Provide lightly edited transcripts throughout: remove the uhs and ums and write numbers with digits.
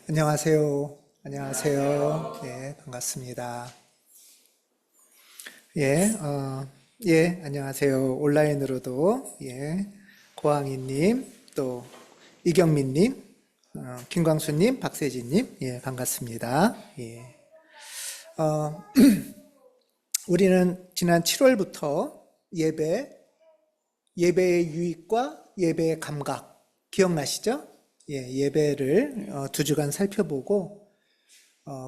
안녕하세요. 안녕하세요. 반갑습니다. 안녕하세요. 온라인으로도, 고항이님, 또 이경민님, 김광수님, 박세진님, 반갑습니다. 어, 우리는 지난 7월부터 예배의 유익과 예배의 감각, 기억나시죠? 예배를 2주간 살펴보고,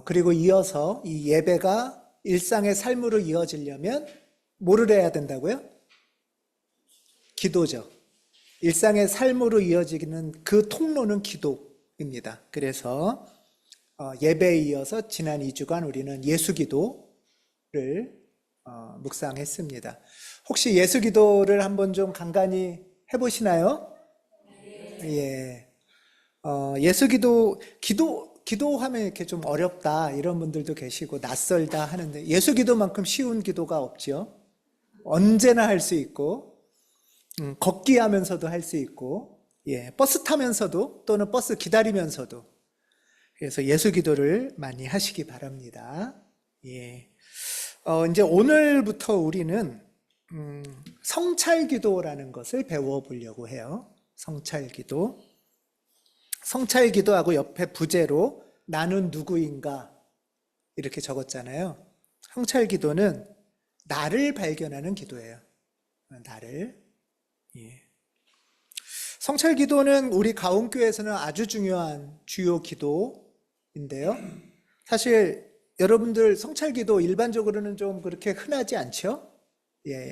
그리고 이어서 이 예배가 일상의 삶으로 이어지려면 뭐를 해야 된다고요? 기도죠. 일상의 삶으로 이어지는 그 통로는 기도입니다. 그래서 예배에 이어서 지난 2주간 우리는 예수기도를 묵상했습니다. 혹시 예수기도를 한번 좀 간간히 해보시나요? 기도하면 이렇게 좀 어렵다 이런 분들도 계시고 낯설다 하는데 예수기도만큼 쉬운 기도가 없죠. 언제나 할 수 있고, 걷기 하면서도 할 수 있고, 버스 타면서도 또는 버스 기다리면서도. 그래서 예수기도를 많이 하시기 바랍니다. 이제 오늘부터 우리는 성찰기도라는 것을 배워보려고 해요. 성찰기도. 성찰기도하고 옆에 부제로 나는 누구인가 이렇게 적었잖아요. 성찰기도는 나를 발견하는 기도예요. 나를. 성찰기도는 우리 가온교회에서는 아주 중요한 주요 기도인데요. 사실 여러분들 성찰기도 일반적으로는 좀 그렇게 흔하지 않죠?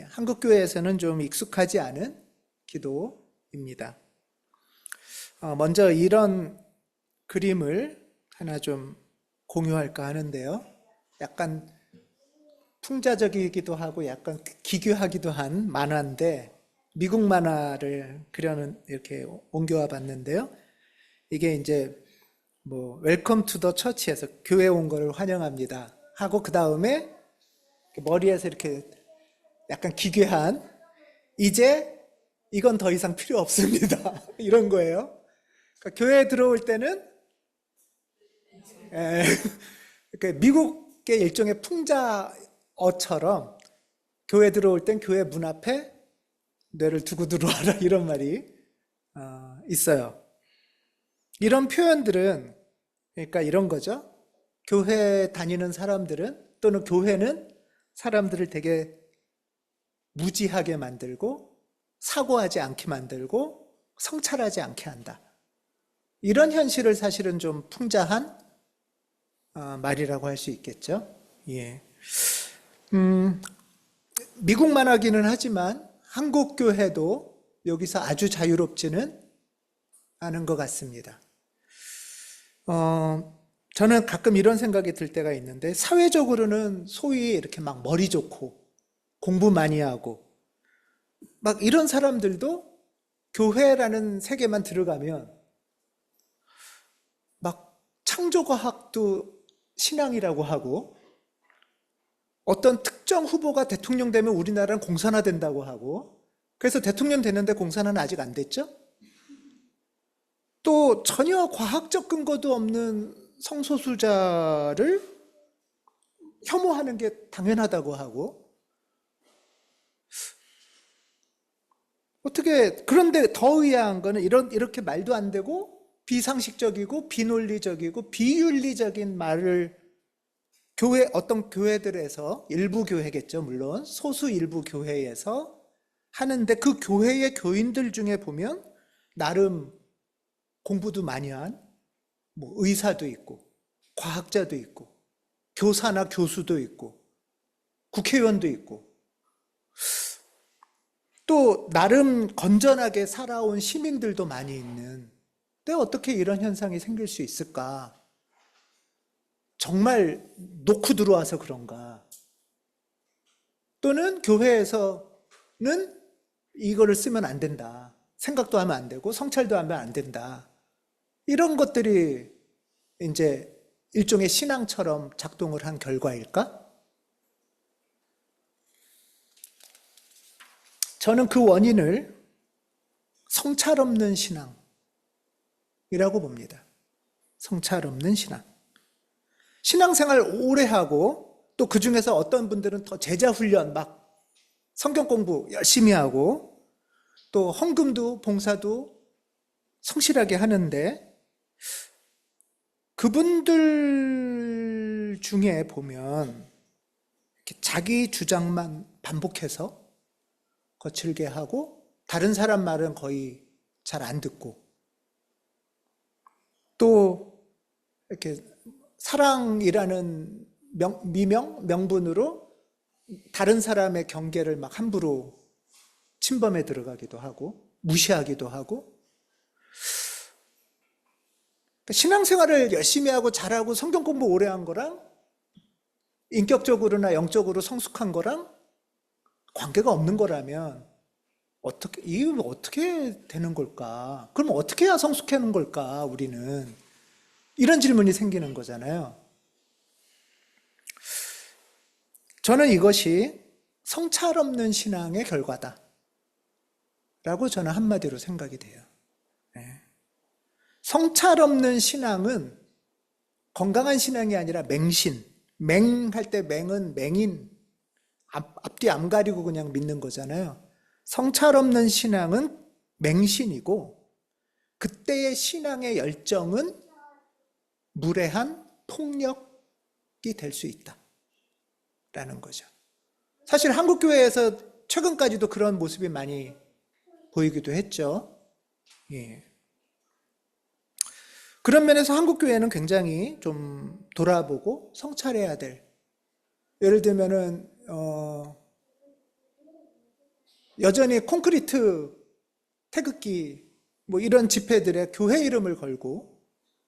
한국교회에서는 좀 익숙하지 않은 기도입니다. 먼저 이런 그림을 하나 좀 공유할까 하는데요. 약간 풍자적이기도 하고 약간 기괴하기도 한 만화인데 미국 만화를 이렇게 옮겨와 봤는데요. 이게 이제 웰컴 투 더 처치에서 교회 온 거를 환영합니다 하고 그 다음에 머리에서 이렇게 약간 기괴한 이제 이건 더 이상 필요 없습니다 이런 거예요. 그러니까 교회에 들어올 때는 미국의 일종의 풍자어처럼 교회 들어올 땐 교회 문 앞에 뇌를 두고 들어와라 이런 말이 있어요. 이런 표현들은 그러니까 이런 거죠. 교회 다니는 사람들은 또는 교회는 사람들을 되게 무지하게 만들고 사고하지 않게 만들고 성찰하지 않게 한다. 이런 현실을 사실은 좀 풍자한 말이라고 할 수 있겠죠. 미국 만화기는 하지만 한국 교회도 여기서 아주 자유롭지는 않은 것 같습니다. 저는 가끔 이런 생각이 들 때가 있는데 사회적으로는 소위 이렇게 막 머리 좋고 공부 많이 하고 막 이런 사람들도 교회라는 세계만 들어가면 막 창조과학도 신앙이라고 하고 어떤 특정 후보가 대통령 되면 우리나라는 공산화된다고 하고 그래서 대통령 되는데 공산화는 아직 안 됐죠? 또 전혀 과학적 근거도 없는 성소수자를 혐오하는 게 당연하다고 하고 그런데 더 의아한 거는 이렇게 말도 안 되고 비상식적이고 비논리적이고 비윤리적인 말을 어떤 교회들에서 일부 교회겠죠, 물론 소수 일부 교회에서 하는데 그 교회의 교인들 중에 보면 나름 공부도 많이 한 의사도 있고 과학자도 있고 교사나 교수도 있고 국회의원도 있고 또 나름 건전하게 살아온 시민들도 많이 있는 근데 어떻게 이런 현상이 생길 수 있을까? 정말 놓고 들어와서 그런가? 또는 교회에서는 이거를 쓰면 안 된다. 생각도 하면 안 되고 성찰도 하면 안 된다. 이런 것들이 이제 일종의 신앙처럼 작동을 한 결과일까? 저는 그 원인을 성찰 없는 신앙이라고 봅니다. 성찰 없는 신앙. 신앙생활 오래 하고 또 그중에서 어떤 분들은 더 제자 훈련 막 성경 공부 열심히 하고 또 헌금도 봉사도 성실하게 하는데 그분들 중에 보면 이렇게 자기 주장만 반복해서 거칠게 하고 다른 사람 말은 거의 잘 안 듣고 또 이렇게 사랑이라는 명분으로 다른 사람의 경계를 막 함부로 침범해 들어가기도 하고 무시하기도 하고 신앙생활을 열심히 하고 잘하고 성경 공부 오래 한 거랑 인격적으로나 영적으로 성숙한 거랑 관계가 없는 거라면 이게 어떻게 되는 걸까? 그럼 어떻게 해야 성숙하는 걸까? 우리는 이런 질문이 생기는 거잖아요. 저는 이것이 성찰 없는 신앙의 결과다 라고 저는 한마디로 생각이 돼요. 성찰 없는 신앙은 건강한 신앙이 아니라 맹신. 맹할 때 맹은 맹인. 앞뒤 안 가리고 그냥 믿는 거잖아요. 성찰 없는 신앙은 맹신이고 그때의 신앙의 열정은 무례한 폭력이 될 수 있다라는 거죠. 사실 한국교회에서 최근까지도 그런 모습이 많이 보이기도 했죠. 예. 그런 면에서 한국교회는 굉장히 좀 돌아보고 성찰해야 될, 예를 들면은 여전히 콘크리트 태극기 뭐 이런 집회들에 교회 이름을 걸고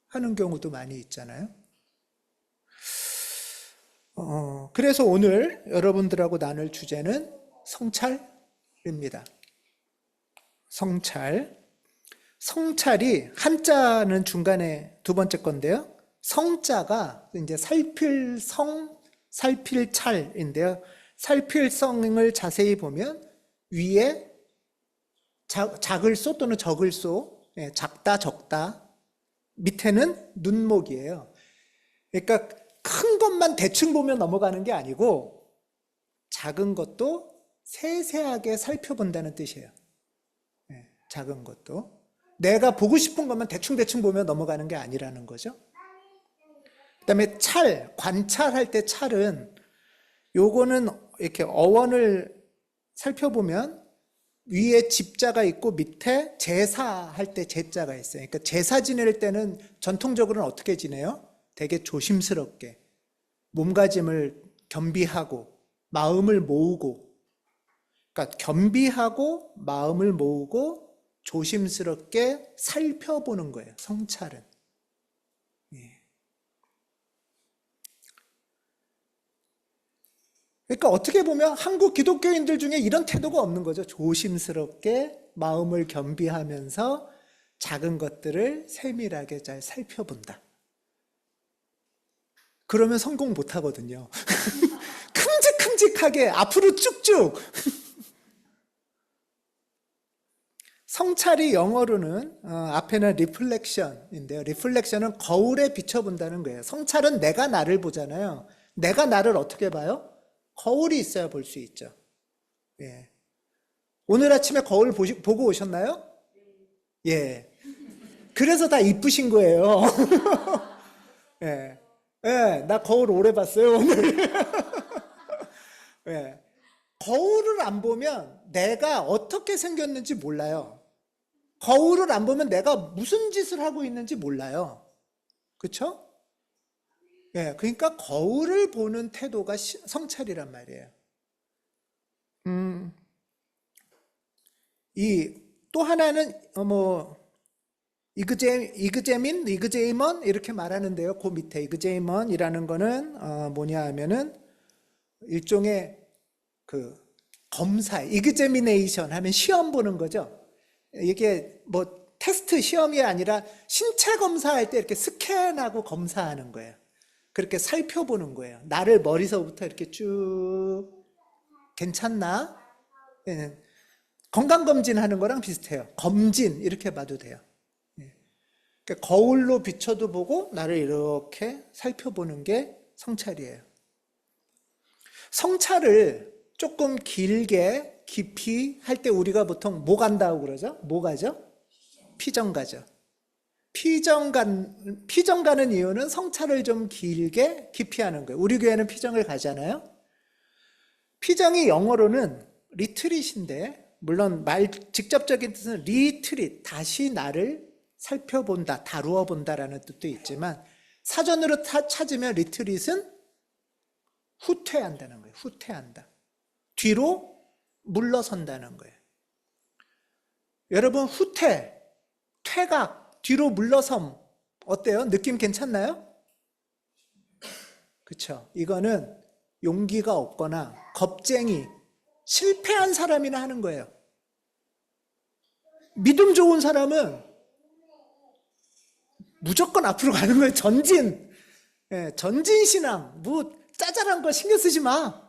하는 경우도 많이 있잖아요. 그래서 오늘 여러분들하고 나눌 주제는 성찰입니다. 성찰. 성찰이 한자는 중간에 두 번째 건데요. 성자가 이제 살필 성, 살필 찰인데요. 살필 성을 자세히 보면 위에 작을 소 또는 적을 소, 작다 적다, 밑에는 눈목이에요. 그러니까 큰 것만 대충 보면 넘어가는 게 아니고 작은 것도 세세하게 살펴본다는 뜻이에요. 작은 것도. 내가 보고 싶은 것만 대충 보면 넘어가는 게 아니라는 거죠. 그 다음에 찰, 관찰할 때 찰은 요거는 이렇게 어원을 살펴보면 위에 집자가 있고 밑에 제사할 때 제자가 있어요. 그러니까 제사 지낼 때는 전통적으로는 어떻게 지내요? 되게 조심스럽게 몸가짐을 겸비하고 마음을 모으고, 그러니까 겸비하고 마음을 모으고 조심스럽게 살펴보는 거예요. 성찰은. 그러니까 어떻게 보면 한국 기독교인들 중에 이런 태도가 없는 거죠. 조심스럽게 마음을 겸비하면서 작은 것들을 세밀하게 잘 살펴본다. 그러면 성공 못 하거든요. 큼직큼직하게 앞으로 쭉쭉. 성찰이 영어로는 앞에는 리플렉션인데요. 리플렉션은 거울에 비춰본다는 거예요. 성찰은 내가 나를 보잖아요. 내가 나를 어떻게 봐요? 거울이 있어야 볼 수 있죠. 예. 오늘 아침에 거울 보고 오셨나요? 예. 그래서 다 이쁘신 거예요. 예. 예, 나 거울 오래 봤어요, 오늘. 예. 거울을 안 보면 내가 어떻게 생겼는지 몰라요. 거울을 안 보면 내가 무슨 짓을 하고 있는지 몰라요. 그렇죠? 예, 그러니까 거울을 보는 태도가 성찰이란 말이에요. 또 하나는 이그제이먼 이렇게 말하는데요. 그 밑에 이그제이먼이라는 거는 뭐냐 하면은 일종의 그 검사, 이그제미네이션 하면 시험 보는 거죠. 이게 뭐 테스트 시험이 아니라 신체 검사할 때 이렇게 스캔하고 검사하는 거예요. 그렇게 살펴보는 거예요. 나를 머리서부터 이렇게 쭉 괜찮나? 건강검진 하는 거랑 비슷해요. 검진 이렇게 봐도 돼요. 그러니까 거울로 비춰도 보고 나를 이렇게 살펴보는 게 성찰이에요. 성찰을 조금 길게 깊이 할 때 우리가 보통 뭐 간다고 그러죠? 뭐 가죠? 피정 가죠. 피정 가는 이유는 성찰을 좀 길게 깊이 하는 거예요. 우리 교회는 피정을 가잖아요. 피정이 영어로는 리트릿인데, 물론 직접적인 뜻은 리트릿, 다시 나를 살펴본다, 다루어 본다라는 뜻도 있지만, 사전으로 찾으면 리트릿은 후퇴한다는 거예요. 후퇴한다. 뒤로 물러선다는 거예요. 여러분, 퇴각, 뒤로 물러섬 어때요? 느낌 괜찮나요? 그렇죠. 이거는 용기가 없거나 겁쟁이, 실패한 사람이나 하는 거예요. 믿음 좋은 사람은 무조건 앞으로 가는 거예요. 전진 신앙, 뭐 짜잘한 거 신경 쓰지 마.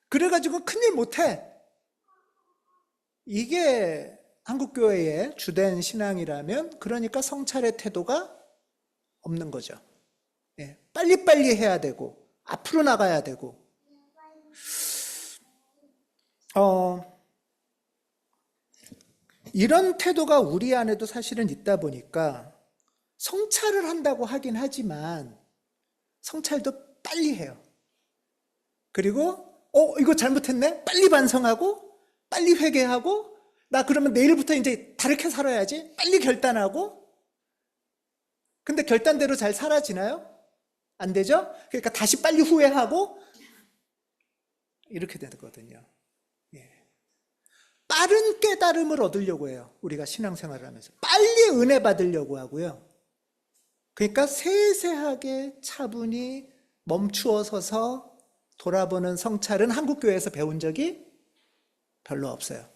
그래가지고 큰일 못해. 이게 한국교회의 주된 신앙이라면, 그러니까 성찰의 태도가 없는 거죠. 빨리빨리 해야 되고 앞으로 나가야 되고, 이런 태도가 우리 안에도 사실은 있다 보니까 성찰을 한다고 하긴 하지만 성찰도 빨리 해요. 그리고 이거 잘못했네? 빨리 반성하고 빨리 회개하고, 나 그러면 내일부터 이제 다르게 살아야지, 빨리 결단하고. 근데 결단대로 잘 사라지나요? 안 되죠? 그러니까 다시 빨리 후회하고 이렇게 되거든요. 빠른 깨달음을 얻으려고 해요. 우리가 신앙생활을 하면서 빨리 은혜 받으려고 하고요. 그러니까 세세하게 차분히 멈추어 서서 돌아보는 성찰은 한국교회에서 배운 적이 별로 없어요.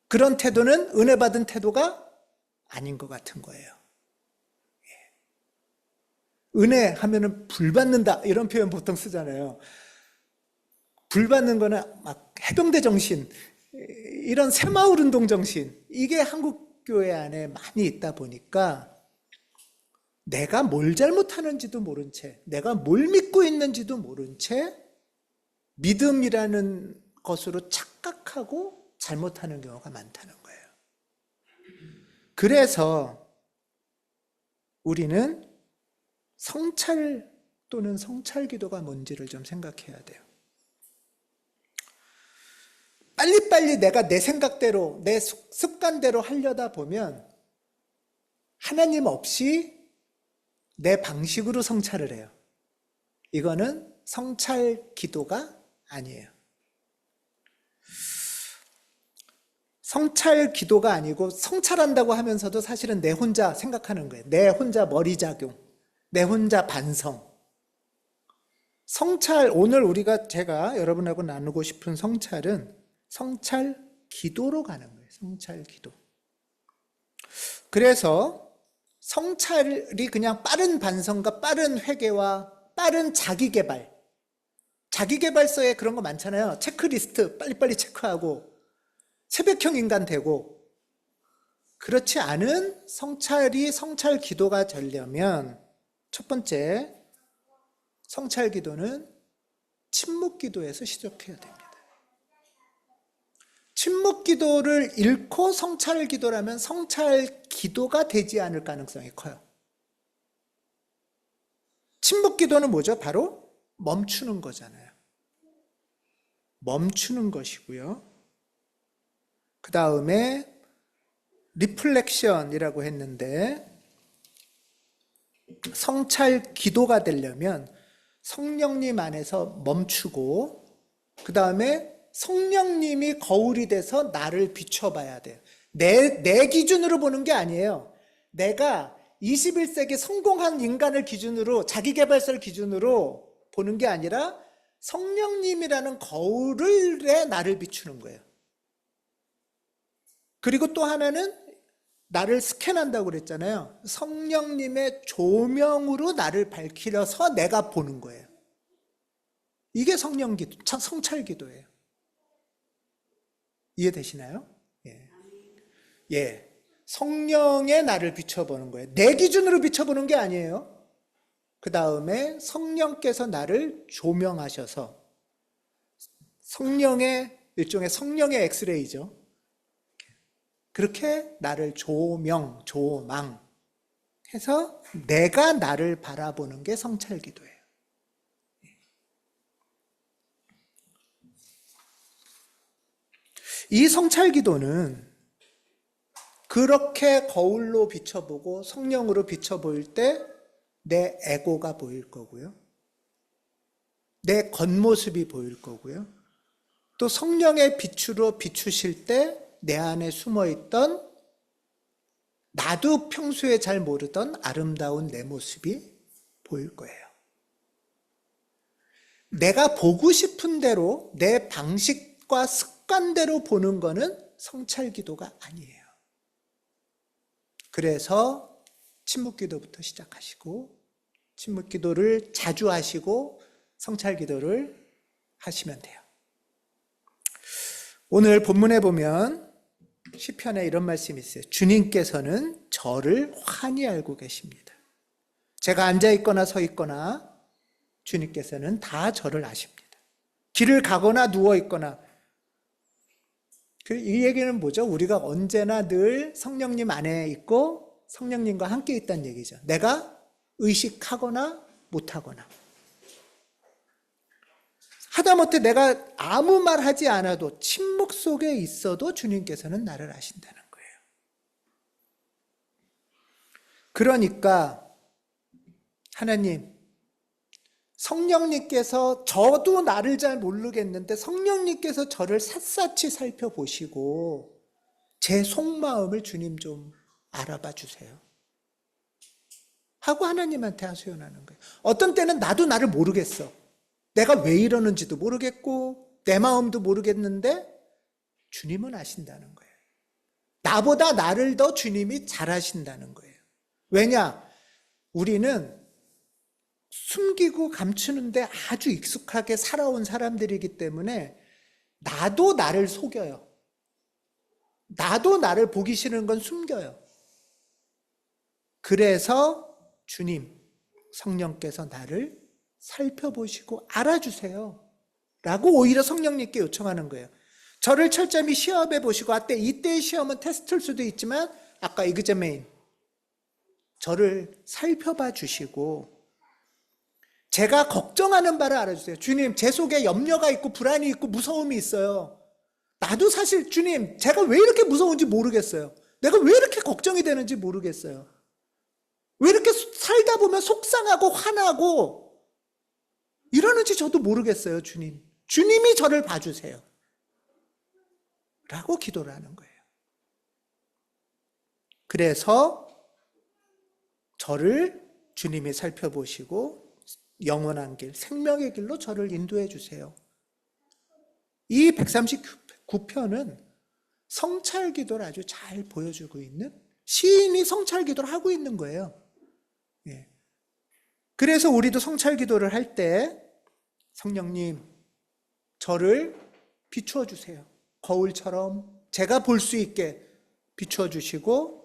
그런 태도는 은혜 받은 태도가 아닌 것 같은 거예요. 은혜 하면은 불 받는다, 이런 표현 보통 쓰잖아요. 불 받는 거는 막 해병대 정신, 이런 새마을 운동 정신, 이게 한국 교회 안에 많이 있다 보니까 내가 뭘 잘못하는지도 모른 채, 내가 뭘 믿고 있는지도 모른 채 믿음이라는 것으로 착각하고 잘못하는 경우가 많다는 거예요. 그래서 우리는 성찰 또는 성찰 기도가 뭔지를 좀 생각해야 돼요. 빨리빨리 내가 내 생각대로, 내 습관대로 하려다 보면 하나님 없이 내 방식으로 성찰을 해요. 이거는 성찰 기도가 아니에요. 성찰 기도가 아니고, 성찰한다고 하면서도 사실은 내 혼자 생각하는 거예요. 내 혼자 머리작용, 내 혼자 반성. 성찰, 오늘 제가 여러분하고 나누고 싶은 성찰은 성찰 기도로 가는 거예요. 성찰 기도. 그래서 성찰이 그냥 빠른 반성과 빠른 회개와 빠른 자기개발서에 그런 거 많잖아요. 체크리스트 빨리빨리 체크하고 새벽형 인간 되고, 그렇지 않은 성찰이 성찰 기도가 되려면 첫 번째, 성찰 기도는 침묵 기도에서 시작해야 됩니다. 침묵 기도를 잃고 성찰 기도라면 성찰 기도가 되지 않을 가능성이 커요. 침묵 기도는 뭐죠? 바로 멈추는 거잖아요. 멈추는 것이고요. 그 다음에 리플렉션이라고 했는데, 성찰 기도가 되려면 성령님 안에서 멈추고, 그 다음에 성령님이 거울이 돼서 나를 비춰봐야 돼요. 내 기준으로 보는 게 아니에요. 내가 21세기 성공한 인간을 기준으로, 자기계발서를 기준으로 보는 게 아니라 성령님이라는 거울에 나를 비추는 거예요. 그리고 또 하나는 나를 스캔한다고 그랬잖아요. 성령님의 조명으로 나를 밝히려서 내가 보는 거예요. 이게 성찰 기도예요. 이해되시나요? 예. 성령의 나를 비춰보는 거예요. 내 기준으로 비춰보는 게 아니에요. 그 다음에 성령께서 나를 조명하셔서, 성령의 일종의 성령의 엑스레이죠. 그렇게 나를 조망해서 내가 나를 바라보는 게 성찰기도예요. 이 성찰기도는 그렇게 거울로 비춰보고 성령으로 비춰보일 때 내 에고가 보일 거고요. 내 겉모습이 보일 거고요. 또 성령의 빛으로 비추실 때 내 안에 숨어있던 나도 평소에 잘 모르던 아름다운 내 모습이 보일 거예요. 내가 보고 싶은 대로 내 방식과 습관대로 보는 거는 성찰기도가 아니에요. 그래서 침묵기도부터 시작하시고 침묵기도를 자주 하시고 성찰기도를 하시면 돼요. 오늘 본문에 보면 시편에 이런 말씀이 있어요. 주님께서는 저를 환히 알고 계십니다. 제가 앉아있거나 서있거나 주님께서는 다 저를 아십니다. 길을 가거나 누워있거나. 이 얘기는 뭐죠? 우리가 언제나 늘 성령님 안에 있고 성령님과 함께 있다는 얘기죠. 내가 의식하거나 못하거나. 하다못해 내가 아무 말 하지 않아도 침묵 속에 있어도 주님께서는 나를 아신다는 거예요. 그러니까 하나님, 성령님께서 저도 나를 잘 모르겠는데 성령님께서 저를 샅샅이 살펴보시고 제 속마음을 주님 좀 알아봐 주세요 하고 하나님한테 하소연하는 거예요. 어떤 때는 나도 나를 모르겠어. 내가 왜 이러는지도 모르겠고 내 마음도 모르겠는데 주님은 아신다는 거예요. 나보다 나를 더 주님이 잘 아신다는 거예요. 왜냐? 우리는 숨기고 감추는데 아주 익숙하게 살아온 사람들이기 때문에 나도 나를 속여요. 나도 나를 보기 싫은 건 숨겨요. 그래서 주님, 성령께서 나를 살펴보시고 알아주세요 라고 오히려 성령님께 요청하는 거예요. 저를 철저히 시험해 보시고 이때의 시험은 테스트일 수도 있지만 아까 이그제메인 저를 살펴봐 주시고 제가 걱정하는 바를 알아주세요. 주님, 제 속에 염려가 있고 불안이 있고 무서움이 있어요. 나도 사실 주님, 제가 왜 이렇게 무서운지 모르겠어요. 내가 왜 이렇게 걱정이 되는지 모르겠어요. 왜 이렇게 살다 보면 속상하고 화나고 이러는지 저도 모르겠어요. 주님, 주님이 저를 봐주세요 라고 기도를 하는 거예요. 그래서 저를 주님이 살펴보시고 영원한 길, 생명의 길로 저를 인도해 주세요. 이 139편은 성찰기도를 아주 잘 보여주고 있는, 시인이 성찰기도를 하고 있는 거예요. 예. 그래서 우리도 성찰기도를 할 때 성령님, 저를 비추어 주세요. 거울처럼 제가 볼 수 있게 비추어 주시고,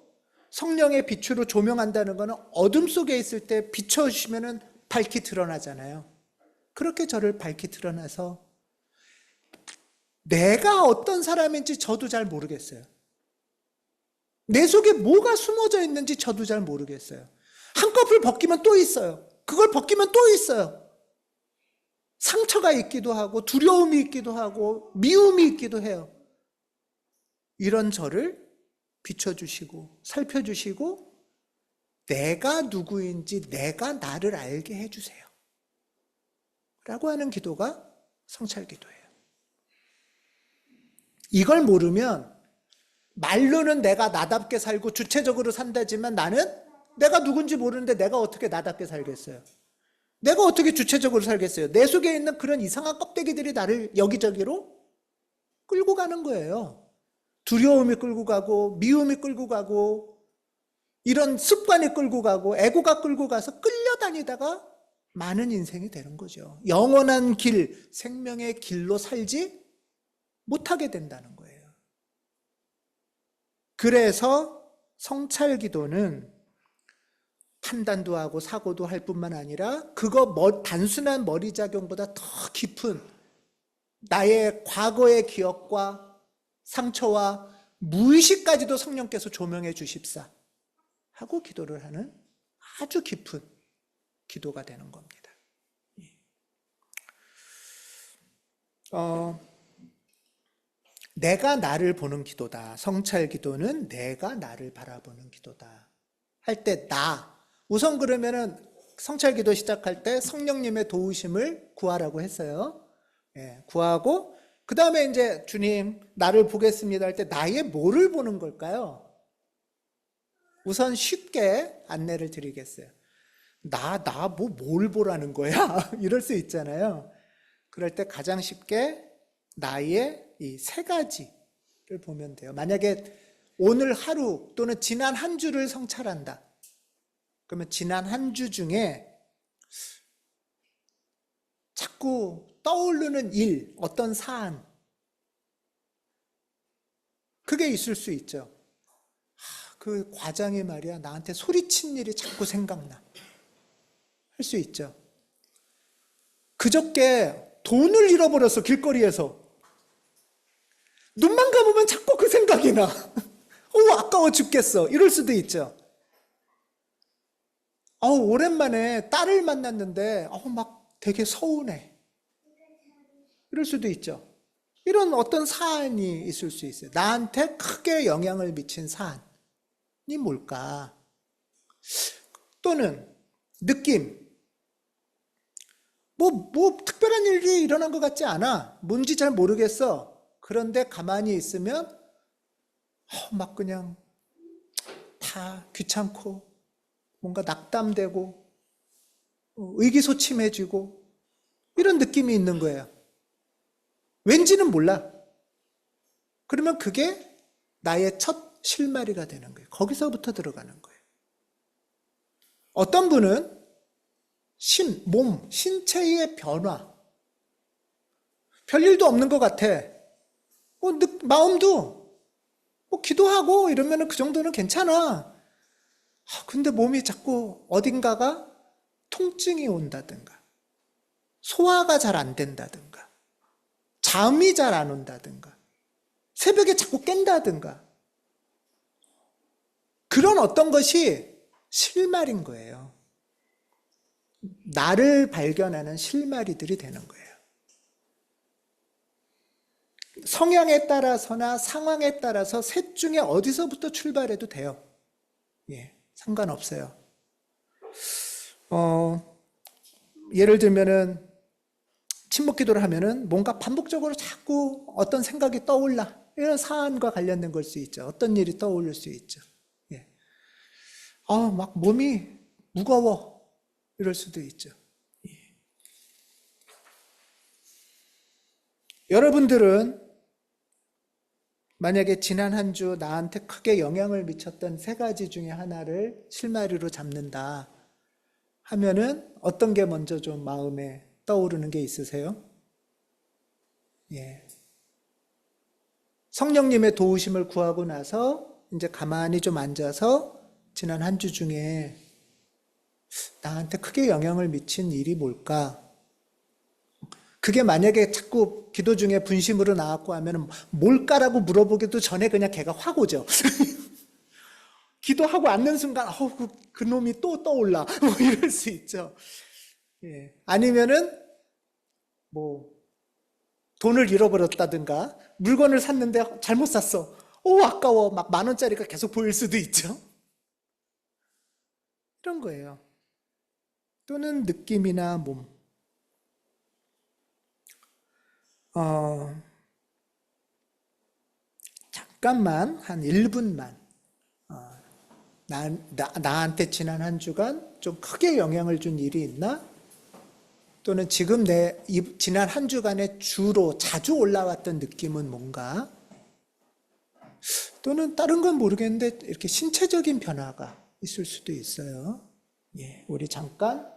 성령의 빛으로 조명한다는 것은 어둠 속에 있을 때 비추어 주시면 밝히 드러나잖아요. 그렇게 저를 밝히 드러나서 내가 어떤 사람인지 저도 잘 모르겠어요. 내 속에 뭐가 숨어져 있는지 저도 잘 모르겠어요. 한꺼풀 벗기면 또 있어요. 그걸 벗기면 또 있어요. 상처가 있기도 하고 두려움이 있기도 하고 미움이 있기도 해요. 이런 저를 비춰주시고 살펴주시고 내가 누구인지 내가 나를 알게 해주세요 라고 하는 기도가 성찰기도예요. 이걸 모르면 말로는 내가 나답게 살고 주체적으로 산다지만 나는 내가 누군지 모르는데 내가 어떻게 나답게 살겠어요? 내가 어떻게 주체적으로 살겠어요? 내 속에 있는 그런 이상한 껍데기들이 나를 여기저기로 끌고 가는 거예요. 두려움이 끌고 가고 미움이 끌고 가고 이런 습관이 끌고 가고 에고가 끌고 가서 끌려다니다가 많은 인생이 되는 거죠. 영원한 길, 생명의 길로 살지 못하게 된다는 거예요. 그래서 성찰 기도는 판단도 하고 사고도 할 뿐만 아니라 단순한 머리작용보다 더 깊은 나의 과거의 기억과 상처와 무의식까지도 성령께서 조명해 주십사 하고 기도를 하는 아주 깊은 기도가 되는 겁니다. 내가 나를 보는 기도다. 성찰 기도는 내가 나를 바라보는 기도다. 할 때 우선 그러면은 성찰 기도 시작할 때 성령님의 도우심을 구하라고 했어요. 구하고 그 다음에 이제 주님 나를 보겠습니다 할 때 나의 뭐를 보는 걸까요? 우선 쉽게 안내를 드리겠어요. 뭘 보라는 거야? 이럴 수 있잖아요. 그럴 때 가장 쉽게 나의 이 세 가지를 보면 돼요. 만약에 오늘 하루 또는 지난 한 주를 성찰한다. 그러면 지난 한 주 중에 자꾸 떠오르는 일, 어떤 사안, 그게 있을 수 있죠. 그 과장이 말이야 나한테 소리친 일이 자꾸 생각나. 할 수 있죠. 그저께 돈을 잃어버렸어, 길거리에서. 눈만 감으면 자꾸 그 생각이 나. 아까워 죽겠어. 이럴 수도 있죠. 오랜만에 딸을 만났는데 막 되게 서운해. 이럴 수도 있죠. 이런 어떤 사안이 있을 수 있어요. 나한테 크게 영향을 미친 사안이 뭘까? 또는 느낌. 뭐 특별한 일이 일어난 것 같지 않아. 뭔지 잘 모르겠어. 그런데 가만히 있으면 막 그냥 다 귀찮고 뭔가 낙담되고 의기소침해지고 이런 느낌이 있는 거예요. 왠지는 몰라. 그러면 그게 나의 첫 실마리가 되는 거예요. 거기서부터 들어가는 거예요. 어떤 분은 신체의 변화, 별일도 없는 것 같아. 마음도 기도하고 이러면 그 정도는 괜찮아. 근데 몸이 자꾸 어딘가가 통증이 온다든가, 소화가 잘 안 된다든가, 잠이 잘 안 온다든가, 새벽에 자꾸 깬다든가, 그런 어떤 것이 실마리인 거예요. 나를 발견하는 실마리들이 되는 거예요. 성향에 따라서나 상황에 따라서 셋 중에 어디서부터 출발해도 돼요. 상관없어요. 예를 들면은 침묵 기도를 하면은 뭔가 반복적으로 자꾸 어떤 생각이 떠올라. 이런 사안과 관련된 걸 수 있죠. 어떤 일이 떠올릴 수 있죠. 막 몸이 무거워. 이럴 수도 있죠. 여러분들은 만약에 지난 한 주 나한테 크게 영향을 미쳤던 세 가지 중에 하나를 실마리로 잡는다 하면은 어떤 게 먼저 좀 마음에 떠오르는 게 있으세요? 성령님의 도우심을 구하고 나서 이제 가만히 좀 앉아서 지난 한 주 중에 나한테 크게 영향을 미친 일이 뭘까? 그게 만약에 자꾸 기도 중에 분심으로 나왔고 하면 뭘까라고 물어보기도 전에 그냥 걔가 확 오죠. 기도하고 앉는 순간 그 놈이 또 떠올라. 이럴 수 있죠. 아니면은 돈을 잃어버렸다든가 물건을 샀는데 잘못 샀어. 아까워. 막 10,000원짜리가 계속 보일 수도 있죠. 이런 거예요. 또는 느낌이나 몸. 잠깐만 한 1분만 나한테 지난 한 주간 좀 크게 영향을 준 일이 있나? 또는 지금 지난 한 주간에 주로 자주 올라왔던 느낌은 뭔가? 또는 다른 건 모르겠는데 이렇게 신체적인 변화가 있을 수도 있어요. 우리 잠깐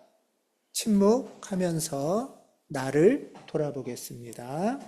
침묵하면서 나를 돌아보겠습니다.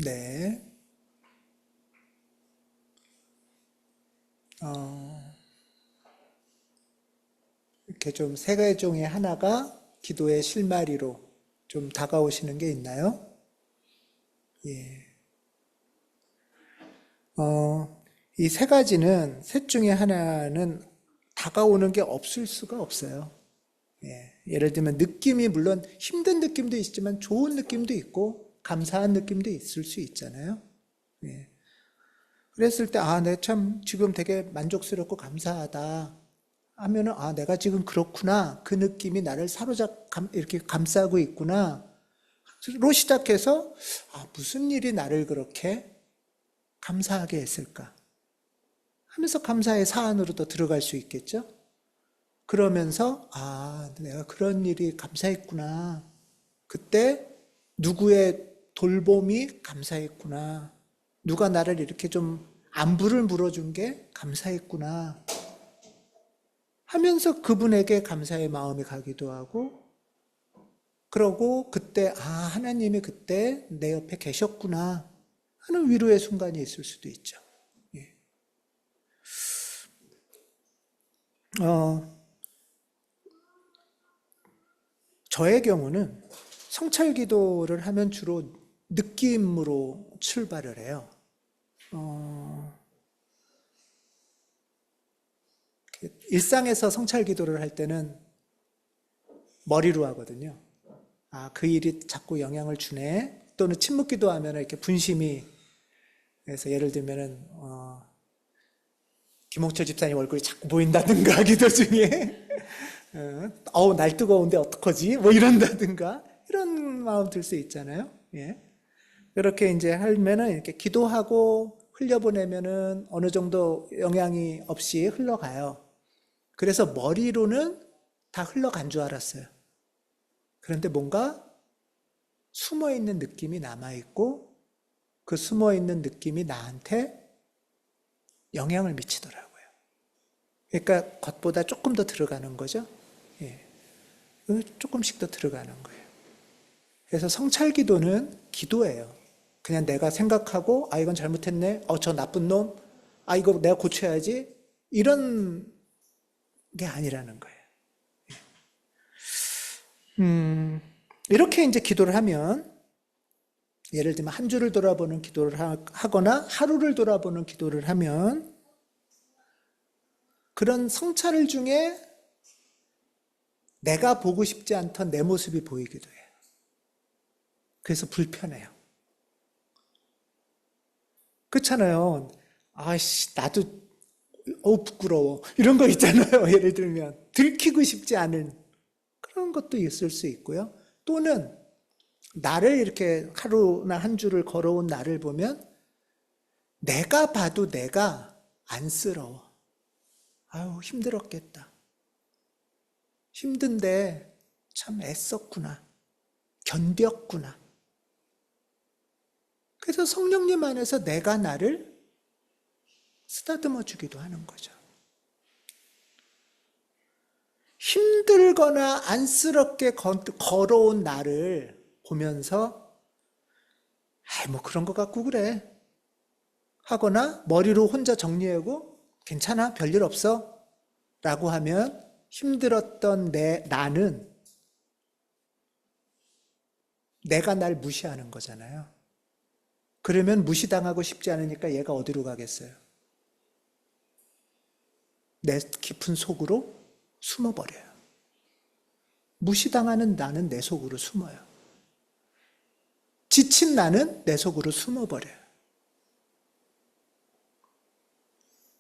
네. 어, 이렇게 좀 세 가지 중에 하나가 기도의 실마리로 좀 다가오시는 게 있나요? 예. 이 세 가지는, 셋 중에 하나는 다가오는 게 없을 수가 없어요. 예. 예를 들면 느낌이 물론 힘든 느낌도 있지만 좋은 느낌도 있고 감사한 느낌도 있을 수 있잖아요. 예. 그랬을 때, 아, 내 참 지금 되게 만족스럽고 감사하다 하면은, 아, 내가 지금 그렇구나. 그 느낌이 나를 이렇게 감싸고 있구나. 로 시작해서, 아, 무슨 일이 나를 그렇게 감사하게 했을까? 하면서 감사의 사안으로 더 들어갈 수 있겠죠? 그러면서, 아, 내가 그런 일이 감사했구나. 그때 누구의 돌봄이 감사했구나. 누가 나를 이렇게 좀 안부를 물어준 게 감사했구나. 하면서 그분에게 감사의 마음이 가기도 하고, 그러고 그때, 아, 하나님이 그때 내 옆에 계셨구나 하는 위로의 순간이 있을 수도 있죠. 예. 어, 저의 경우는 성찰 기도를 하면 주로 느낌으로 출발을 해요. 일상에서 성찰 기도를 할 때는 머리로 하거든요. 아, 그 일이 자꾸 영향을 주네. 또는 침묵 기도하면 이렇게 분심이, 그래서 예를 들면은, 김홍철 집사님 얼굴이 자꾸 보인다든가, 기도 중에. 날 뜨거운데 어떡하지? 뭐 이런다든가. 이런 마음 들 수 있잖아요. 예. 그렇게 이제 하면은 이렇게 기도하고 흘려보내면은 어느 정도 영향이 없이 흘러가요. 그래서 머리로는 다 흘러간 줄 알았어요. 그런데 뭔가 숨어 있는 느낌이 남아있고 그 숨어 있는 느낌이 나한테 영향을 미치더라고요. 그러니까 겉보다 조금 더 들어가는 거죠. 예. 조금씩 더 들어가는 거예요. 그래서 성찰 기도는 기도예요. 그냥 내가 생각하고, 아, 이건 잘못했네. 저 나쁜 놈. 아, 이거 내가 고쳐야지. 이런 게 아니라는 거예요. 이렇게 이제 기도를 하면, 예를 들면 한 주를 돌아보는 기도를 하거나 하루를 돌아보는 기도를 하면, 그런 성찰을 중에 내가 보고 싶지 않던 내 모습이 보이기도 해요. 그래서 불편해요. 그렇잖아요. 아씨, 나도, 부끄러워. 이런 거 있잖아요. 예를 들면. 들키고 싶지 않은 그런 것도 있을 수 있고요. 또는 나를 이렇게 하루나 한 주를 걸어온 나를 보면 내가 봐도 내가 안쓰러워. 아유, 힘들었겠다. 힘든데 참 애썼구나. 견뎠구나. 그래서 성령님 안에서 내가 나를 쓰다듬어 주기도 하는 거죠. 힘들거나 안쓰럽게 걸어온 나를 보면서 아이 뭐 그런 거 갖고 그래 하거나 머리로 혼자 정리하고 괜찮아 별일 없어 라고 하면 힘들었던 나는 내가 날 무시하는 거잖아요. 그러면 무시당하고 싶지 않으니까 얘가 어디로 가겠어요? 내 깊은 속으로 숨어버려요. 무시당하는 나는 내 속으로 숨어요. 지친 나는 내 속으로 숨어버려요.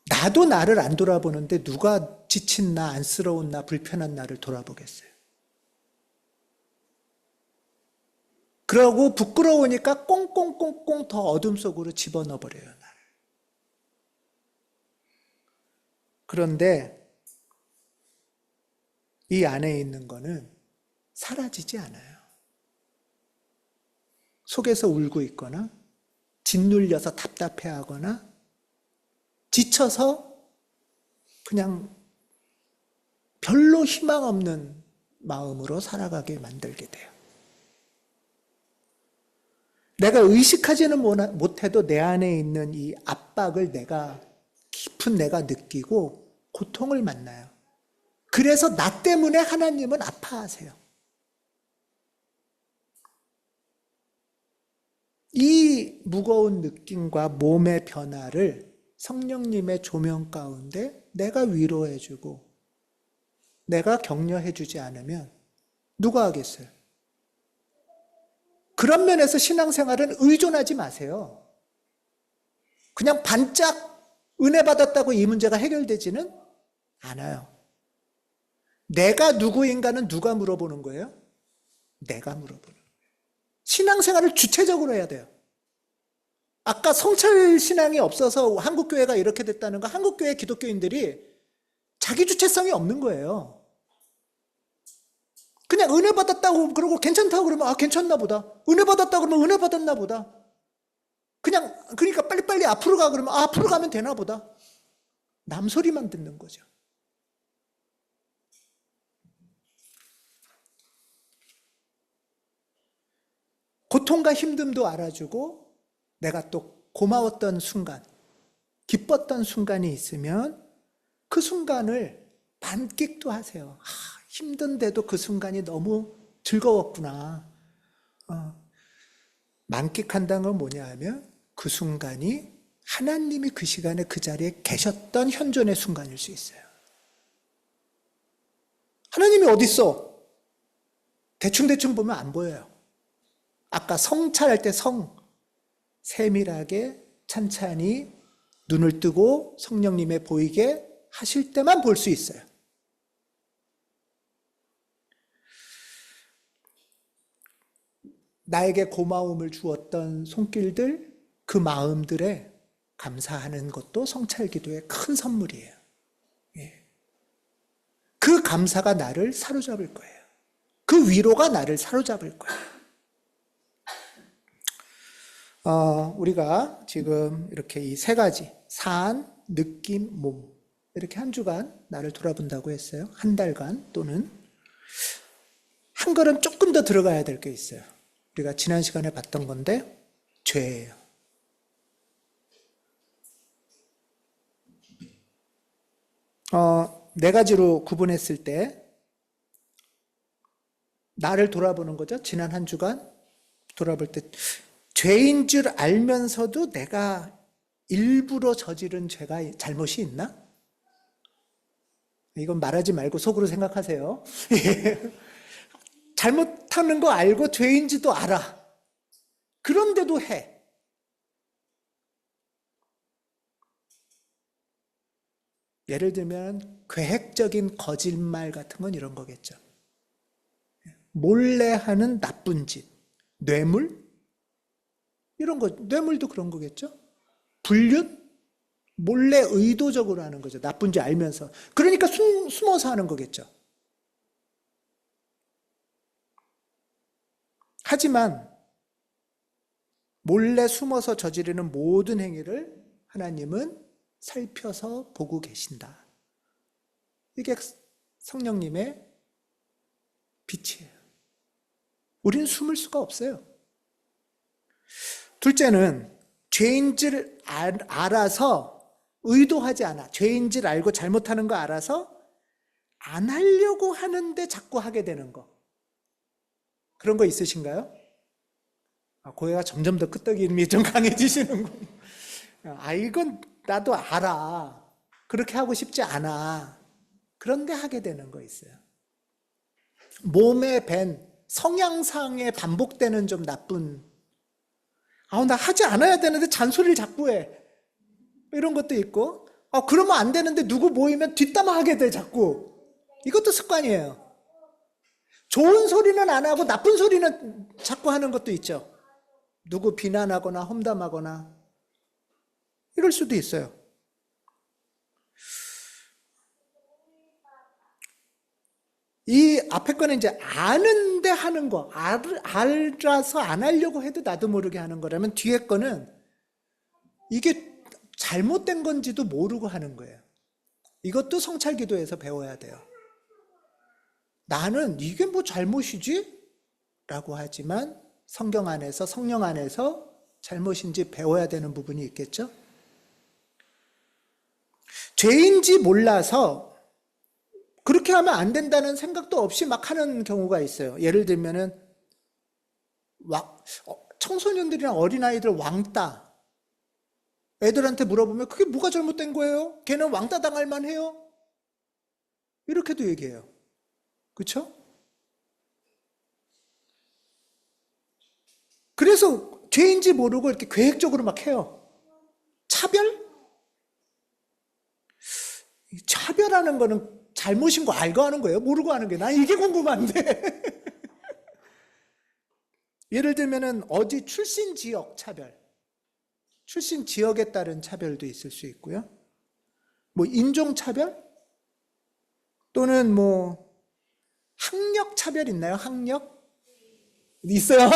나도 나를 안 돌아보는데 누가 지친 나, 안쓰러운 나, 불편한 나를 돌아보겠어요. 그러고 부끄러우니까 꽁꽁꽁꽁 더 어둠 속으로 집어넣어버려요, 나를. 그런데 이 안에 있는 거는 사라지지 않아요. 속에서 울고 있거나 짓눌려서 답답해하거나 지쳐서 그냥 별로 희망 없는 마음으로 살아가게 만들게 돼요. 내가 의식하지는 못해도 내 안에 있는 이 압박을 깊은 내가 느끼고 고통을 만나요. 그래서 나 때문에 하나님은 아파하세요. 이 무거운 느낌과 몸의 변화를 성령님의 조명 가운데 내가 위로해주고 내가 격려해주지 않으면 누가 하겠어요? 그런 면에서 신앙생활은 의존하지 마세요. 그냥 반짝 은혜 받았다고 이 문제가 해결되지는 않아요. 내가 누구인가는 누가 물어보는 거예요? 내가 물어보는 거예요. 신앙생활을 주체적으로 해야 돼요. 아까 성찰 신앙이 없어서 한국교회가 이렇게 됐다는 거, 한국교회 기독교인들이 자기 주체성이 없는 거예요. 그냥 은혜 받았다고 그러고 괜찮다고 그러면 괜찮나 보다. 은혜 받았다고 그러면 은혜 받았나 보다. 그러니까 빨리빨리 앞으로 가 그러면 앞으로 가면 되나 보다. 남 소리만 듣는 거죠. 고통과 힘듦도 알아주고 내가 또 고마웠던 순간, 기뻤던 순간이 있으면 그 순간을 만끽도 하세요. 힘든데도 그 순간이 너무 즐거웠구나. 만끽한다는 건 뭐냐 하면 그 순간이 하나님이 그 시간에 그 자리에 계셨던 현존의 순간일 수 있어요. 하나님이 어디 있어? 대충 보면 안 보여요. 아까 성찰할 때 세밀하게 찬찬히 눈을 뜨고 성령님의 보이게 하실 때만 볼 수 있어요. 나에게 고마움을 주었던 손길들, 그 마음들에 감사하는 것도 성찰기도의 큰 선물이에요. 그 감사가 나를 사로잡을 거예요. 그 위로가 나를 사로잡을 거예요. 우리가 지금 이렇게 이 세 가지, 산, 느낌, 몸, 이렇게 한 주간 나를 돌아본다고 했어요. 한 달간 또는 한 걸음 조금 더 들어가야 될 게 있어요. 우리가 지난 시간에 봤던 건데 죄예요. 네 가지로 구분했을 때 나를 돌아보는 거죠. 지난 한 주간 돌아볼 때 죄인 줄 알면서도 내가 일부러 저지른 죄가 잘못이 있나? 이건 말하지 말고 속으로 생각하세요. 잘못하는 거 알고 죄인지도 알아. 그런데도 해. 예를 들면 계획적인 거짓말 같은 건 이런 거겠죠. 몰래 하는 나쁜 짓, 뇌물? 이런 거, 뇌물도 그런 거겠죠. 불륜? 몰래 의도적으로 하는 거죠. 나쁜지 알면서. 그러니까 숨어서 하는 거겠죠. 하지만 몰래 숨어서 저지르는 모든 행위를 하나님은 살펴서 보고 계신다. 이게 성령님의 빛이에요. 우리는 숨을 수가 없어요. 둘째는 죄인 줄 알아서 의도하지 않아. 죄인 줄 알고 잘못하는 거 알아서 안 하려고 하는데 자꾸 하게 되는 거. 그런 거 있으신가요? 고해가 점점 더 끄떡임이 좀 강해지시는군요. 이건 나도 알아. 그렇게 하고 싶지 않아. 그런데 하게 되는 거 있어요. 몸에 밴 성향상에 반복되는 좀 나쁜, 나 하지 않아야 되는데 잔소리를 자꾸 해. 이런 것도 있고, 그러면 안 되는데 누구 모이면 뒷담화하게 돼, 자꾸. 이것도 습관이에요. 좋은 소리는 안 하고 나쁜 소리는 자꾸 하는 것도 있죠. 누구 비난하거나 험담하거나 이럴 수도 있어요. 이 앞에 거는 이제 아는데 하는 거, 알아서 안 하려고 해도 나도 모르게 하는 거라면 뒤에 거는 이게 잘못된 건지도 모르고 하는 거예요. 이것도 성찰기도에서 배워야 돼요. 나는 이게 뭐 잘못이지? 라고 하지만 성경 안에서, 성령 안에서 잘못인지 배워야 되는 부분이 있겠죠? 죄인지 몰라서 그렇게 하면 안 된다는 생각도 없이 막 하는 경우가 있어요. 예를 들면은 청소년들이랑 어린아이들 왕따, 애들한테 물어보면 그게 뭐가 잘못된 거예요? 걔는 왕따 당할 만해요? 이렇게도 얘기해요. 그렇죠? 그래서 죄인지 모르고 이렇게 계획적으로 막 해요. 차별? 차별하는 거는 잘못인 거 알고 하는 거예요? 모르고 하는 거예요? 난 이게 궁금한데. 예를 들면은 어디 출신 지역 차별, 출신 지역에 따른 차별도 있을 수 있고요. 뭐 인종 차별? 또는 뭐 학력 차별 있나요? 학력? 있어요.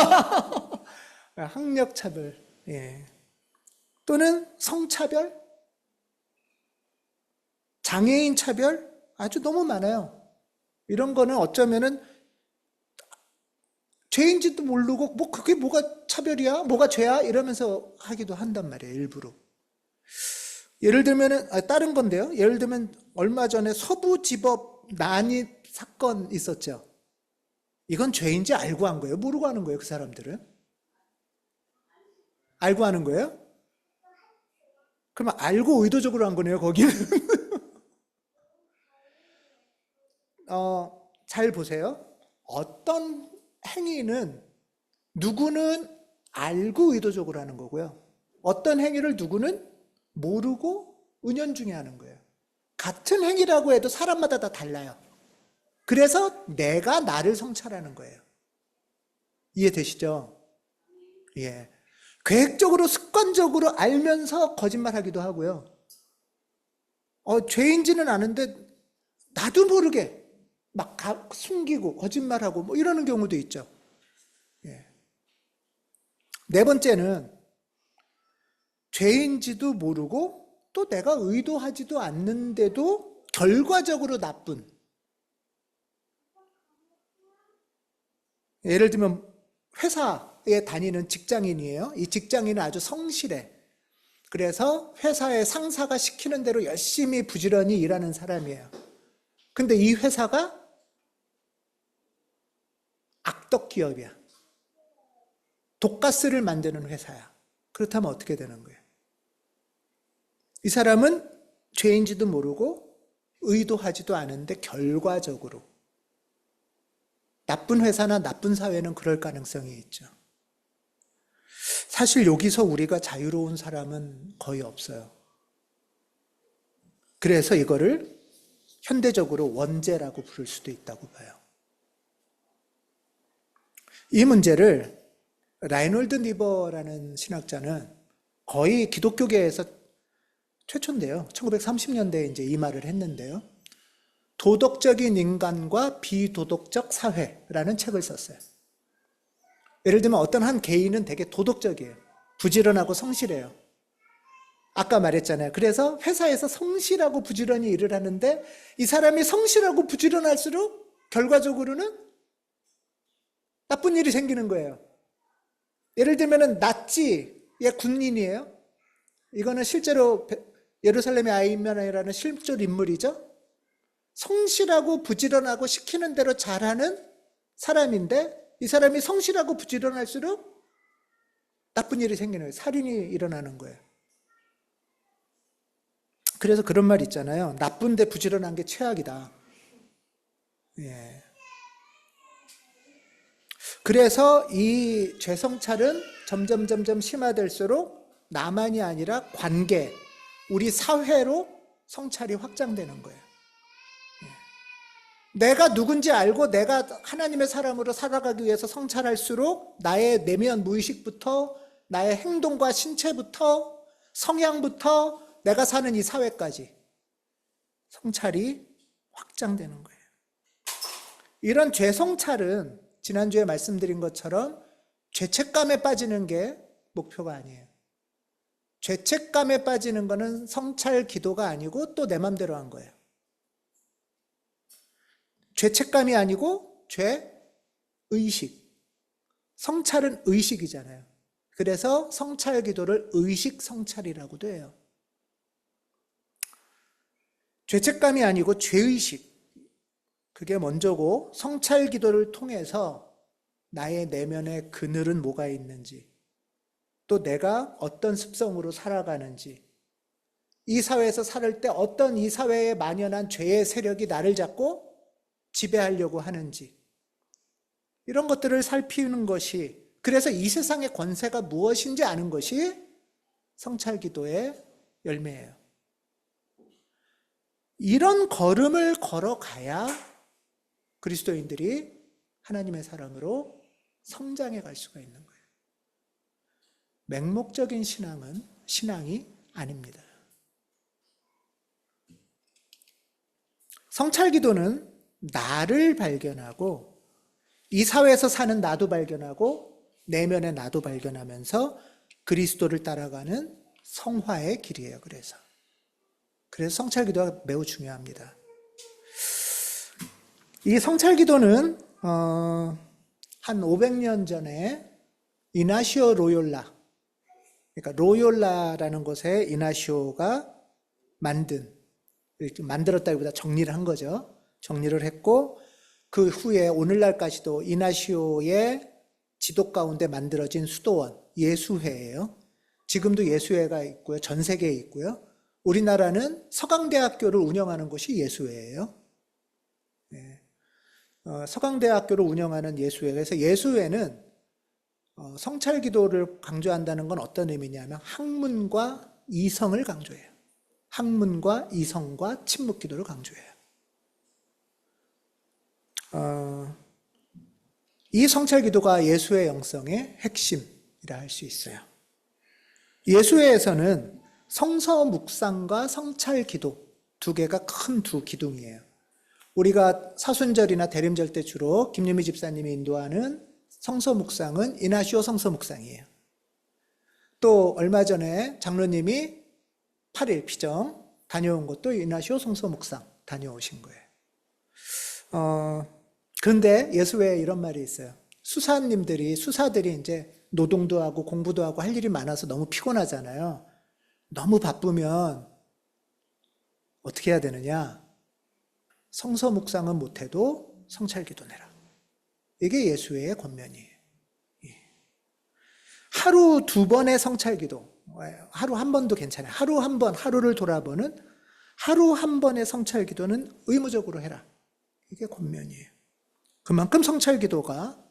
학력 차별. 예. 또는 성차별? 장애인 차별? 아주 너무 많아요. 이런 거는 어쩌면은 죄인지도 모르고 뭐 그게 뭐가 차별이야? 뭐가 죄야? 이러면서 하기도 한단 말이에요. 일부러. 예를 들면은 다른 건데요. 예를 들면 얼마 전에 서부지법 난입 사건 있었죠. 이건 죄인지 알고 한 거예요? 모르고 하는 거예요? 그 사람들은? 알고 하는 거예요? 그러면 알고 의도적으로 한 거네요, 거기는. 잘 보세요. 어떤 행위는 누구는 알고 의도적으로 하는 거고요. 어떤 행위를 누구는 모르고 은연중에 하는 거예요. 같은 행위라고 해도 사람마다 다 달라요. 그래서 내가 나를 성찰하는 거예요. 이해되시죠? 예. 계획적으로 습관적으로 알면서 거짓말하기도 하고요. 죄인지는 아는데 나도 모르게 막 숨기고 거짓말하고 뭐 이러는 경우도 있죠. 예. 네 번째는 죄인지도 모르고 또 내가 의도하지도 않는데도 결과적으로 나쁜. 예를 들면 회사에 다니는 직장인이에요. 이 직장인은 아주 성실해. 그래서 회사의 상사가 시키는 대로 열심히 부지런히 일하는 사람이에요. 근데 이 회사가 악덕 기업이야. 독가스를 만드는 회사야. 그렇다면 어떻게 되는 거예요? 이 사람은 죄인지도 모르고 의도하지도 않은데 결과적으로 나쁜 회사나 나쁜 사회는 그럴 가능성이 있죠. 사실 여기서 우리가 자유로운 사람은 거의 없어요. 그래서 이거를 현대적으로 원죄라고 부를 수도 있다고 봐요. 이 문제를 라이놀드 니버라는 신학자는 거의 기독교계에서 최초인데요. 1930년대에 이제 이 말을 했는데요. 도덕적인 인간과 비도덕적 사회라는 책을 썼어요. 예를 들면 어떤 한 개인은 되게 도덕적이에요. 부지런하고 성실해요. 아까 말했잖아요. 그래서 회사에서 성실하고 부지런히 일을 하는데 이 사람이 성실하고 부지런할수록 결과적으로는 나쁜 일이 생기는 거예요. 예를 들면 나치의 군인이에요. 이거는 실제로 예루살렘의 아이면이라는 실존 인물이죠. 성실하고 부지런하고 시키는 대로 잘하는 사람인데 이 사람이 성실하고 부지런할수록 나쁜 일이 생기는 거예요. 살인이 일어나는 거예요. 그래서 그런 말 있잖아요. 나쁜데 부지런한 게 최악이다. 예. 그래서 이 죄성찰은 점점 심화될수록 나만이 아니라 관계, 우리 사회로 성찰이 확장되는 거예요. 내가 누군지 알고 내가 하나님의 사람으로 살아가기 위해서 성찰할수록 나의 내면 무의식부터 나의 행동과 신체부터 성향부터 내가 사는 이 사회까지 성찰이 확장되는 거예요. 이런 죄성찰은 지난주에 말씀드린 것처럼 죄책감에 빠지는 게 목표가 아니에요. 죄책감에 빠지는 거는 성찰 기도가 아니고 또 내 맘대로 한 거예요. 죄책감이 아니고 죄의식. 성찰은 의식이잖아요. 그래서 성찰 기도를 의식 성찰이라고도 해요. 죄책감이 아니고 죄의식. 그게 먼저고, 성찰 기도를 통해서 나의 내면의 그늘은 뭐가 있는지, 또 내가 어떤 습성으로 살아가는지, 이 사회에서 살을 때 어떤 이 사회에 만연한 죄의 세력이 나를 잡고 지배하려고 하는지, 이런 것들을 살피는 것이, 그래서 이 세상의 권세가 무엇인지 아는 것이 성찰 기도의 열매예요. 이런 걸음을 걸어가야 그리스도인들이 하나님의 사람으로 성장해 갈 수가 있는 거예요. 맹목적인 신앙이 아닙니다. 성찰 기도는 나를 발견하고, 이 사회에서 사는 나도 발견하고, 내면의 나도 발견하면서 그리스도를 따라가는 성화의 길이에요. 그래서 성찰 기도가 매우 중요합니다. 이 성찰 기도는 한 500년 전에 이나시오 로욜라, 그러니까 로욜라라는 곳에 이나시오가 만들었다기보다 정리를 한 거죠. 정리를 했고, 그 후에 오늘날까지도 이나시오의 지도 가운데 만들어진 수도원, 예수회예요. 지금도 예수회가 있고요. 전 세계에 있고요. 우리나라는 서강대학교를 운영하는 곳이 예수회예요. 네. 서강대학교를 운영하는 예수회. 그래서 예수회는 성찰 기도를 강조한다는 건 어떤 의미냐면 학문과 이성을 강조해요. 학문과 이성과 침묵 기도를 강조해요. 이 성찰 기도가 예수의 영성의 핵심이라 할 수 있어요. 예수회에서는 성서 묵상과 성찰 기도 두 개가 큰 두 기둥이에요. 우리가 사순절이나 대림절 때 주로 김유미 집사님이 인도하는 성서 묵상은 이나시오 성서 묵상이에요. 또 얼마 전에 장로님이 8일 피정 다녀온 것도 이나시오 성서 묵상 다녀오신 거예요. 그런데 예수회에 이런 말이 있어요. 수사들이 이제 노동도 하고 공부도 하고 할 일이 많아서 너무 피곤하잖아요. 너무 바쁘면 어떻게 해야 되느냐? 성서 묵상은 못해도 성찰 기도내라. 이게 예수회의 권면이에요. 하루 2번의 성찰 기도, 하루 1번도 괜찮아요. 하루 1번, 하루를 돌아보는 하루 1번의 성찰 기도는 의무적으로 해라. 이게 권면이에요. 그만큼 성찰 기도가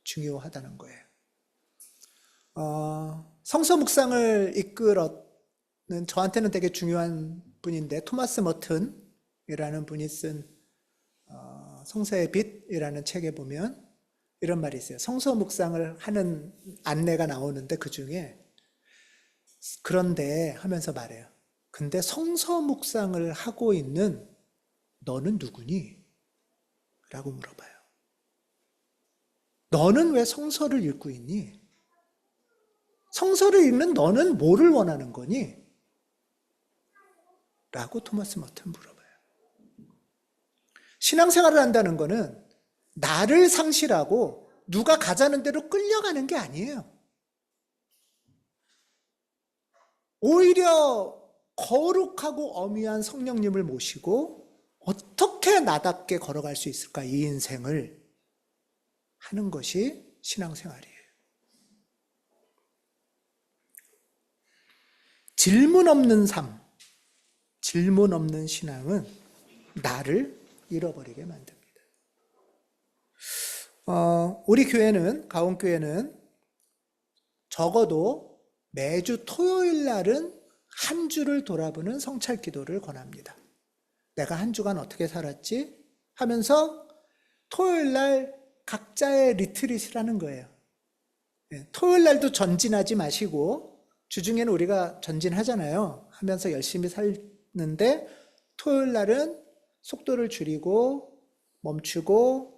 중요하다는 거예요. 성서 묵상을 이끌었는 저한테는 되게 중요한 분인데, 토마스 머튼이라는 분이 쓴 성서의 빛이라는 책에 보면 이런 말이 있어요. 성서 묵상을 하는 안내가 나오는데 그 중에 그런데 하면서 말해요. 근데 성서 묵상을 하고 있는 너는 누구니? 라고 물어봐요. 너는 왜 성서를 읽고 있니? 성서를 읽는 너는 뭐를 원하는 거니? 라고 토마스 머튼 물어봐요. 신앙생활을 한다는 거는 나를 상실하고 누가 가자는 대로 끌려가는 게 아니에요. 오히려 거룩하고 어미한 성령님을 모시고 어떻게 나답게 걸어갈 수 있을까, 이 인생을 하는 것이 신앙생활이에요. 질문 없는 삶, 질문 없는 신앙은 나를 잃어버리게 만듭니다. 우리 교회는, 가온교회는 적어도 매주 토요일 날은 한 주를 돌아보는 성찰 기도를 권합니다. 내가 한 주간 어떻게 살았지? 하면서 토요일 날 각자의 리트릿이라는 거예요. 토요일 날도 전진하지 마시고, 주중에는 우리가 전진하잖아요. 하면서 열심히 살는데 토요일 날은 속도를 줄이고 멈추고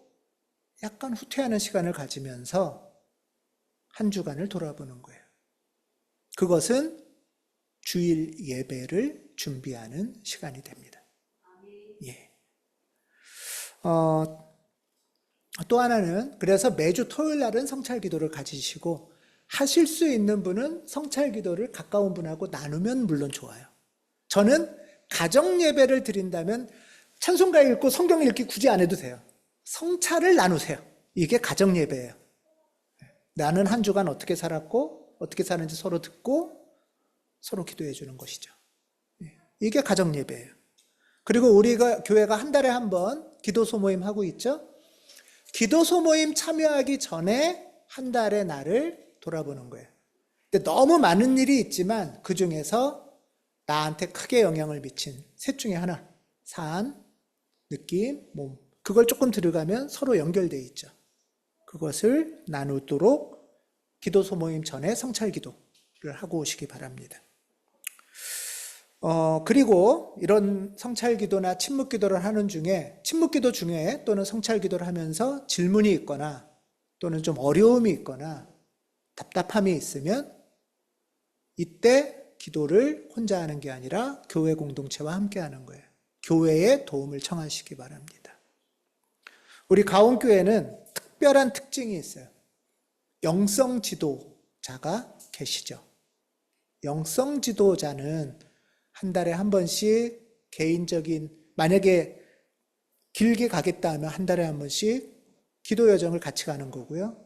약간 후퇴하는 시간을 가지면서 한 주간을 돌아보는 거예요. 그것은 주일 예배를 준비하는 시간이 됩니다. 예. 또 하나는 그래서 매주 토요일 날은 성찰 기도를 가지시고 하실 수 있는 분은 성찰 기도를 가까운 분하고 나누면 물론 좋아요. 저는 가정 예배를 드린다면 찬송가 읽고 성경 읽기 굳이 안 해도 돼요. 성찰을 나누세요. 이게 가정 예배예요. 나는 한 주간 어떻게 살았고 어떻게 사는지 서로 듣고 서로 기도해 주는 것이죠. 이게 가정 예배예요. 그리고 우리가 교회가 한 달에 한 번 기도 소모임 하고 있죠. 기도 소모임 참여하기 전에 한 달의 날을 돌아보는 거예요. 근데 너무 많은 일이 있지만 그 중에서 나한테 크게 영향을 미친 셋 중에 하나, 산, 느낌, 몸, 그걸 조금 들어가면 서로 연결되어 있죠. 그것을 나누도록 기도 소모임 전에 성찰 기도를 하고 오시기 바랍니다. 그리고 이런 성찰 기도나 침묵 기도를 하는 중에 침묵 기도 중에 또는 성찰 기도를 하면서 질문이 있거나 또는 좀 어려움이 있거나 답답함이 있으면 이때 기도를 혼자 하는 게 아니라 교회 공동체와 함께 하는 거예요. 교회의 도움을 청하시기 바랍니다. 우리 가온교회는 특별한 특징이 있어요. 영성 지도자가 계시죠. 영성 지도자는 한 달에 한 번씩 개인적인, 만약에 길게 가겠다 하면 한 달에 한 번씩 기도 여정을 같이 가는 거고요.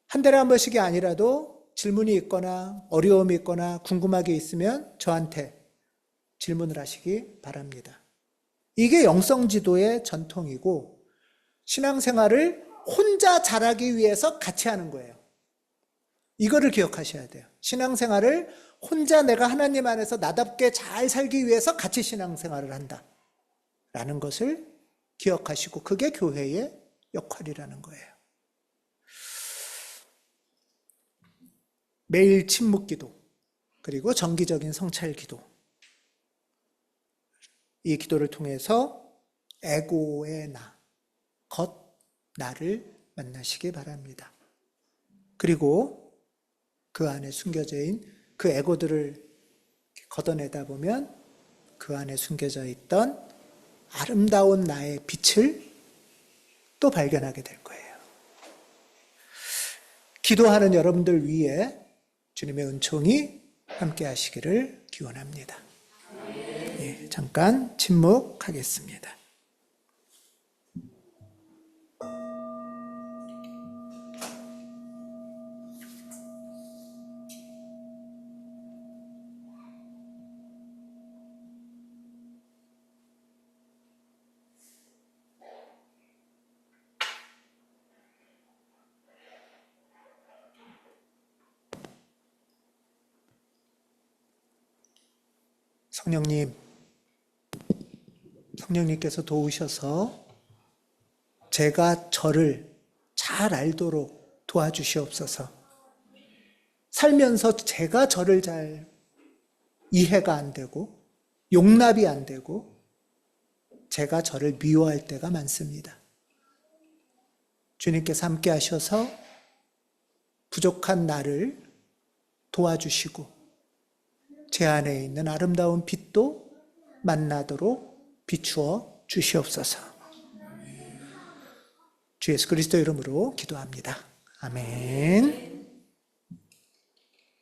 한 달에 한 번씩이 아니라도 질문이 있거나 어려움이 있거나 궁금한 게 있으면 저한테 질문을 하시기 바랍니다. 이게 영성 지도의 전통이고 신앙생활을 혼자 잘하기 위해서 같이 하는 거예요. 이거를 기억하셔야 돼요. 신앙생활을 혼자 내가 하나님 안에서 나답게 잘 살기 위해서 같이 신앙생활을 한다 라는 것을 기억하시고 그게 교회의 역할이라는 거예요. 매일 침묵 기도 그리고 정기적인 성찰 기도, 이 기도를 통해서 에고의 나, 나를 만나시기 바랍니다. 그리고 그 안에 숨겨져 있는 그 에고들을 걷어내다 보면 그 안에 숨겨져 있던 아름다운 나의 빛을 또 발견하게 될 거예요. 기도하는 여러분들 위해 주님의 은총이 함께 하시기를 기원합니다. 예, 잠깐 침묵하겠습니다. 성령님께서 도우셔서 제가 저를 잘 알도록 도와주시옵소서. 살면서 제가 저를 잘 이해가 안 되고 용납이 안 되고 제가 저를 미워할 때가 많습니다. 주님께서 함께 하셔서 부족한 나를 도와주시고 제 안에 있는 아름다운 빛도 만나도록 비추어 주시옵소서. 주 예수 그리스도 이름으로 기도합니다. 아멘.